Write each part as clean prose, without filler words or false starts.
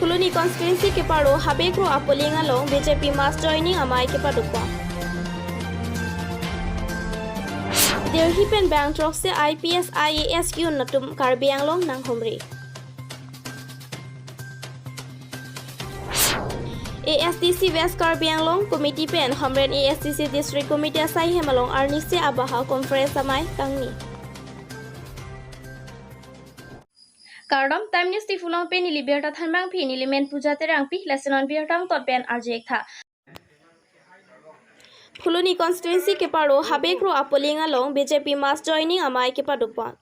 Fuluni constituency ke paro habekro apoling along BJP mass joining amai ke padupa. Delhi pen bank trok se IPS IAS yun natum karbiang long nang humri. ASTC West Karbiang Long Committee pen Hamren ASTC District Committee asai hemalong arnise abaha conference amai kangni. Kardam time news tifulong pen ili Abirta thanbang phi ili men puja terang pi lesenon Abirta tot pen arjek tha. Fuluni constituency ke paro habekro apoling along BJP mass joining amai ke padupa.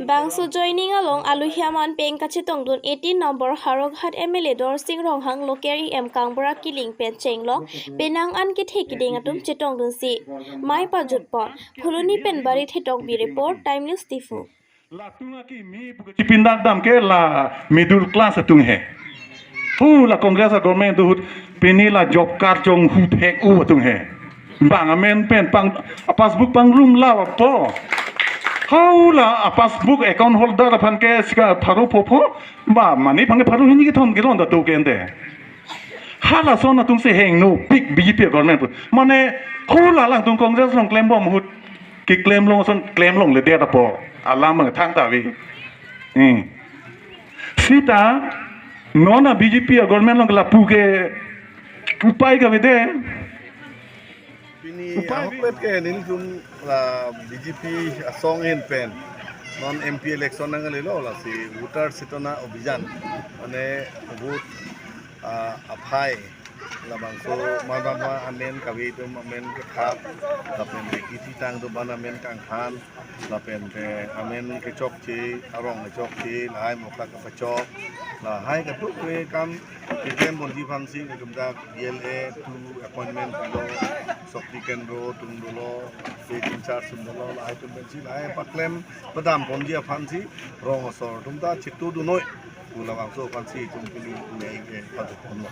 Bangso joining along aluhiaman peng kachetong dun 18 number Haroghat MLA Dor Singh Ronghang Lokeri M Kangbra Kiling pen chenglong penang an ke thekiding atum chetong dun si mai pa jutpon Fuluni pen bari thetok bi report time news DIPHU. La tunga ki mi buka pindak dam ke la middle class tung he. La Congress government tu pini la job card jong hu pek tung he. Bang amen pen pang passbook pang room la po. How la passbook account holder pan ke ska pharu popo ba mani phang pharu hini ki thon gilon da tu kende. Hala sona tung se heng no big BJP government mane la lang tung Congress long claim bom hut ki claim long son claim long le de da po alam ang thang ta vi sita nona BJP government long la pu ke upai ka vede Pini ahopet ke nilum la BJP asong in pen non MP election nang lelo la si voter sitona obhijan ane vote aphai la bangso mama amen kawi tum amen ke khap la pen kiti tang do ban amen kang khan la pen ke amen ke chok chi arong ke chok chi lai mokla ka pachok la hai ka tuk we kam ke mon ji pham si tum da DLA to appointment lo sokti ken ro tum lo se tin char sum lo la tum ben si lai paklem padam pon ji pham si rong so tum da chitu du noi la bangso pham si tum pini nei ke padu pon lo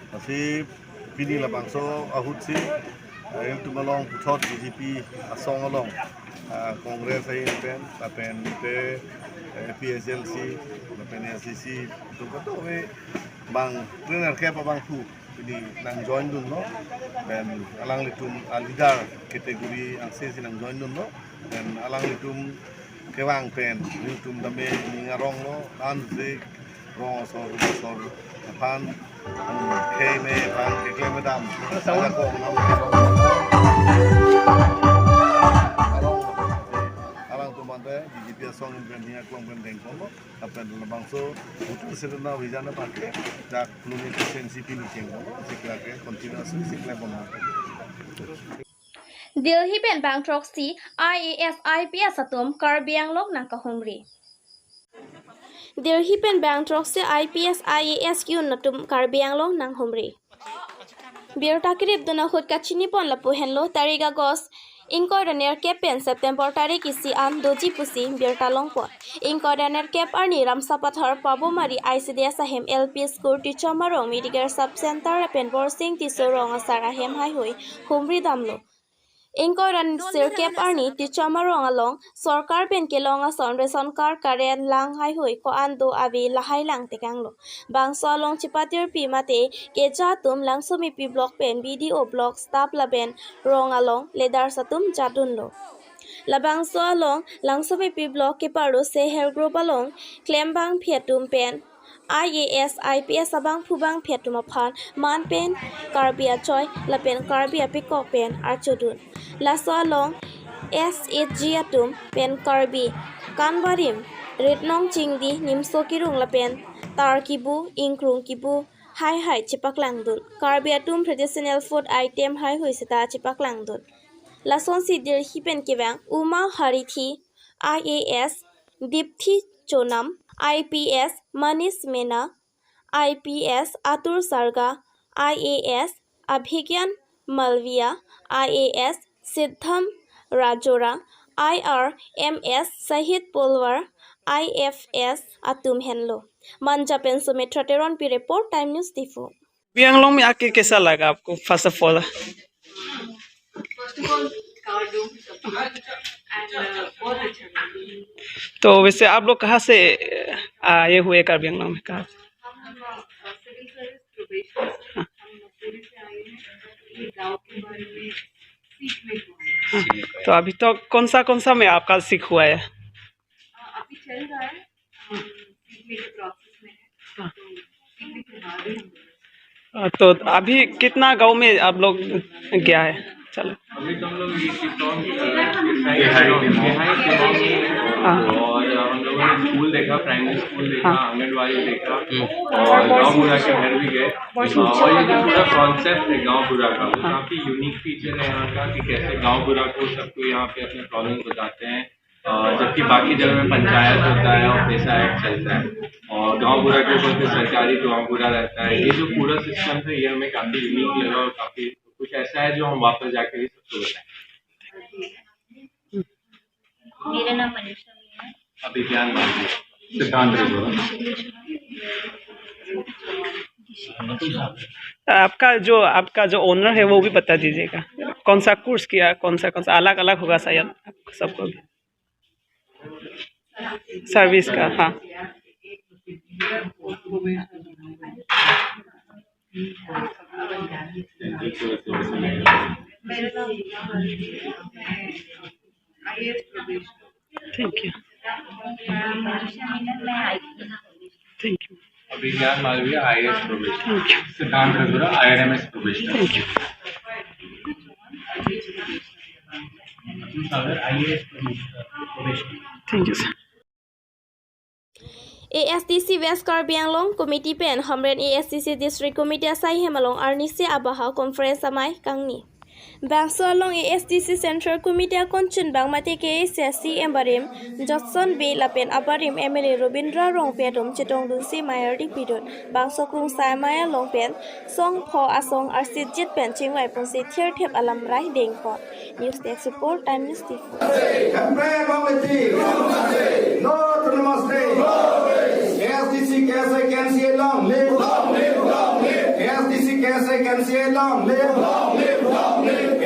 tapi pini la bangso ahut si em tu malong puthot BJP asong along Congress ai pen la pen pe PSLC la pen SCC tu ko to we bang trainer ke pa bang tu pini nang join dun no ben alang litum leader kategori ang se nang join dun no ben alang litum ke wang pen litum dame ngarong no an se rong so pan ke me pan ke madam sa ko no alang tu mande BJP song ben ni akong ben deng ko apen bangso utu sedana wijana pake dak pluni sensipi ni chengo sikla ke continuous sikla bono Delhi pen bank trok si IAS IPS atum karbiang long nang kahumri. Delhi pen bank trok se IPS IAS yun natum karbiang long nang humri. Abirta kirip duna khut kachini pon lapu henlo tariga gos Inkodaner cap pen September tarik isi am doji pusi Abirta long pon. Inkodaner cap arni ramsapathar pabomari ICDS ahem LP school teacher marong medical sub center pen borsing tisorong asara hem hai hoi humri damlo. Inkodan sir cap arni teacher marong along sorkar pen kelong ason reson kar karen lang hai hoi ko ando avi lahai lang tekanglo. Bangso along chipatir pi mate ke jatum lang sumi pi block pen BDO block staff laben rong along ledar satum jadunlo. Labangso along lang sumi pi block ke paru se hair group along claim bang phiatum pen IAS IPS abang phubang phiatum aphan man pen karbia choi la pen karbia pikok pen archodun laso along SHG atum pen karbi kanbarim retnong chingdi nimso kirung la pen tar kibu inkrung kibu hai chipak langdul karbi atum traditional food item hai hoiseta chipak langdul lason si Delhi pen kebang uma harithi IAS DIPHU chonam IPS Manish Mena, IPS Atur Sarga, IAS Abhigyan Malviya, IAS Siddham Rajora, IRMS Sahid Polwar, IFS Atum Henlo. Manja Penso Metroteron Pi Report Time News DIPHU. बियांग लोंग में आके कैसा लगा आपको first of all तो वैसे आप लोग कहाँ से आए हुए कार्बी आंगलों में कहाँ तो अभी तो कौन सा में आपका सीख हुआ है? अभी चल रहा है, सीखने के प्रोसेस में है, तो सीखने के बाद ही हम तो अभी कितना गांव में आप लोग गया है? चलो अभी तो हम लोग ये और हम लोगों ने स्कूल देखा, प्राइमरी स्कूल देखा, आंगनबाड़ी देखा और गाँव बुरा के घर भी गए। और ये जो पूरा कॉन्सेप्ट है गाँव बुरा का, वो काफ़ी यूनिक फीचर है यहाँ का कि कैसे गाँव बुरा को सबको यहाँ पे अपने प्रॉब्लम बताते हैं, जबकि बाकी जगह में पंचायत होता है और पैसा एक्ट चलता है और गांव बुरा के ऊपर फिर सरकारी गांव बुरा रहता है। ये जो पूरा सिस्टम था ये हमें काफ़ी यूनिक लगा और काफ़ी कुछ ऐसा है जो हम वापस जाके भी सबको बताएं। मेरा नाम मनीषा है। अभिज्ञान सिद्धांत आपका जो ओनर है वो भी बता दीजिएगा, कौन सा कोर्स किया, कौन सा अलग अलग होगा शायद सबको भी सर्विस का। हाँ thank you thank you. Abhigyan Malviya IAS probationer, Siddhant रघुरा IRMS probationer. Thank you thank you sir. ASTC West Karbi Anglong Committee Pen Hamren ASTC District Committee Asai Hemalong Arnisi Abaha Conference Amai Kangni Bangso along ASTC Central Committee Konchun Bangmati KSC Embarim Johnson B Lapen Abarim Emily Robindra Rongpedum Chitong Dunsi Mayer Dipidut Bangso Krung Sai Maya Longpen Song Po Asong Arsit Jit Pen Chingwai Ponsi Tier Tip Alam Rai Dengpot News Desk Support Time News DIPHU ASTC कैसे कैंसिए long live ASTC कैसे कैंसिए long live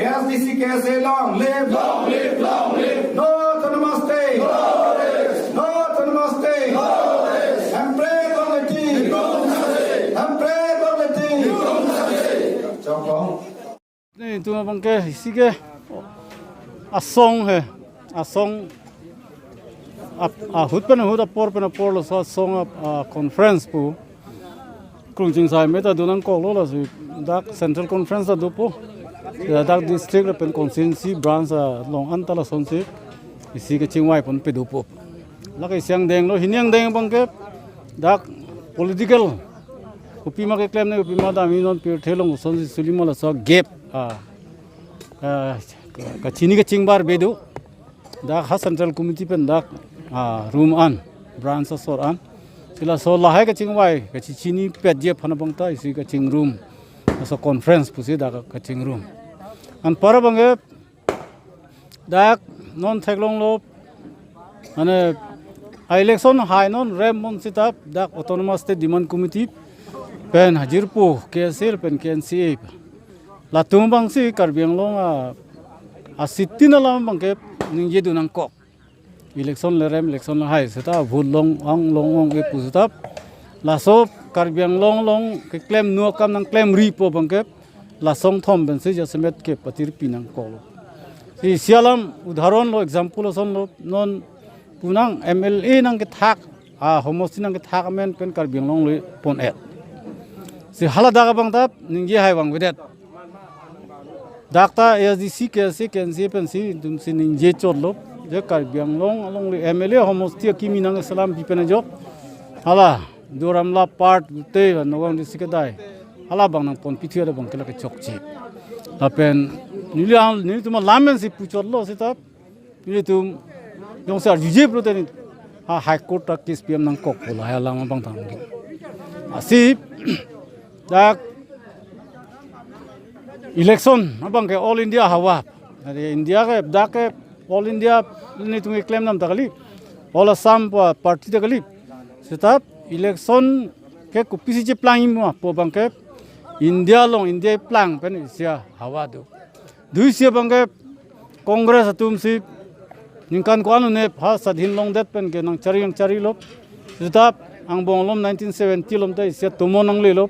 ASTC कैसे long live no तो नमस्ते no तो नमस्ते हम pray committee हम pray committee नहीं तुम अपन के इसी के असोंग है असोंग हुद पे पोर लो सोंग कॉन्फ्रेंस पु क्रुंचिंग साइ में ता दुनंग को लो सी दाक सेंट्रल कॉन्फ्रेंस दा दुपो दाक डिस्ट्रिक्ट पेन कॉन्स्टिट्यूंसी ब्रांच लोंग अंता ला सोंसी इसी के चिंगवाई पन पे दुपो लगे सियांग देंग लो हिनियांग देंग बंके दाक पॉलिटिकल उपिमा के क्लेम ने उपिमा दा मिनोन पे थेलोंग सोंसी सुलिमो ला सो गैप का चीनी के चिंगबार बेदु दाक हा सेंट्रल कमिटी पेन दाक रूम आन ब्रांच सोर आन सिला सो लाहाय के चिंगवाई के चीनी पेजे फन बंगता इसी के चिंग रूम सो कॉन्फ्रेंस पुसी दा के चिंग रूम अन पर बंगे दाक नॉन थेगलोंग लो अने इलेक्शन हाई नॉन रेम मुंसिता दाक ऑटोनोमस स्टेट डिमांड कमिटी पेन हजिरपु केसेल पेन केएनसी लातुम बंगसी करबियांगलोंग सिटीन लाम बंगे निजे दुनंग को इलेक्शन लेरेम इलेक्शन हाई सेता भूल लोंग के पुसता लासो करबियांग लोंग के क्लेम नुआ कम नंग क्लेम रिपो बंगे लासोंग थोम बेंसी जसमेत के पतिर पिनंग को सी सियालम उदाहरण लो एग्जांपल सन लो नॉन पुनंग MLA नंग के थाक होमोसी नंग के थाक मेन पेन करबियांग लोंग ले पोन एट सी हाला दागा बंगता निजे हाई बंग वेदेत डाक्टर ASTC कैसे कैंसी पेंसी तुमसे निजे चोर लो जे करबियांग लोंग लोंग MLA होमोस्ती की मिनंग सलाम पिपने जो हाला दोरमला पार्ट ते नोगंग दिसके दाई हाला बंग पोन पिथियर बंग के चोकची लापेन नी तुम लामेन से पुचोर लो से तब नी तुम जों से जुजे प्रोते नी हाई कोर्ट तक केस PM नंग कोक बोला है लामा बंग थांग आसी दाक इलेक्शन अब के ऑल इंडिया हवा अरे इंडिया के दाक के ऑल इंडिया ने तुम्हें क्लेम नाम तकली ऑल असम पार्टी तकली सेताब इलेक्शन के कुपिसी चे प्लांग इमो पो बंके इंडिया लोंग इंडिया प्लांग पेन इसिया हवा दो दुइसे बंके कांग्रेस तुमसी निकान को ने फा सदिन लोंग देत पेन के नंग चरी लो सेताब आंग बोंगलोम 1970 लोम ते इसिया तुमो नंग ले लो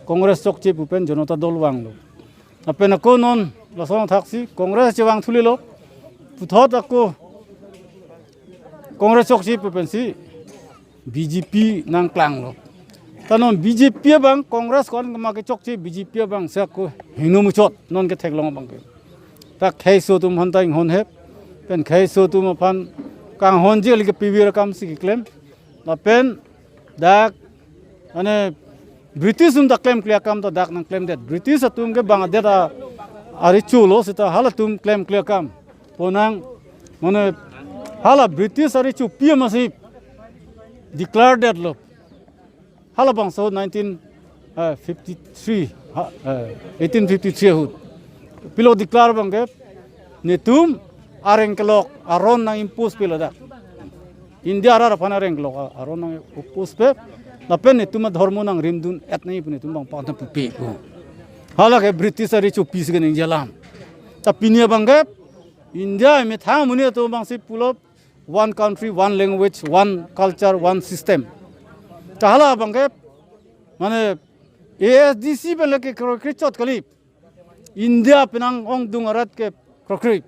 कांग्रेस चोकचे पुपेन जनता दल वांग लो अपेन को non la song taksi Congress jawang thuli lo puthot aku Congress chok si pensi BJP nang klang lo tanon BJP bang Congress kon ma ke chok si BJP bang sa ko hinu mu chot non ke thek long bang ke tak khai so tum han tai hon hep pen khai so tum phan kang hon je ke PV kam si claim la pen dak ane British dak claim clear kam to dak nang claim that British atum ke bang da ari chulo sita halatum claim clear kam ponang mane hala British ari chu PMC declared that lo hala bang so 1953 1853 hut pilo declare bang ke netum areng kelok aron nang impose pilo da India ara phana reng kelok aron nang impose pe napen netum dharmo nang rimdun et nahi pune tum bang pa pe ko hala ke British ari chu peace ge ning jalam ta pinia bang ke India me tha mune to bang si pulo one country one language one culture one system ta hala bang ke mane ASDC pe leke krokrit kali India penang ong dungarat ke krokrit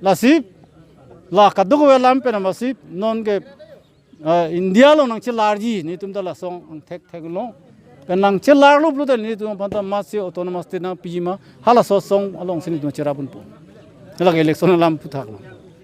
lasip la kaduk welam pe namasip non ke India lo nang chelarji ni tum dala song ang thek lo penang chelar lo blu ni tum panta masi autonomous tina pijima hala so song along sini tum cherabun pu la election lam puthak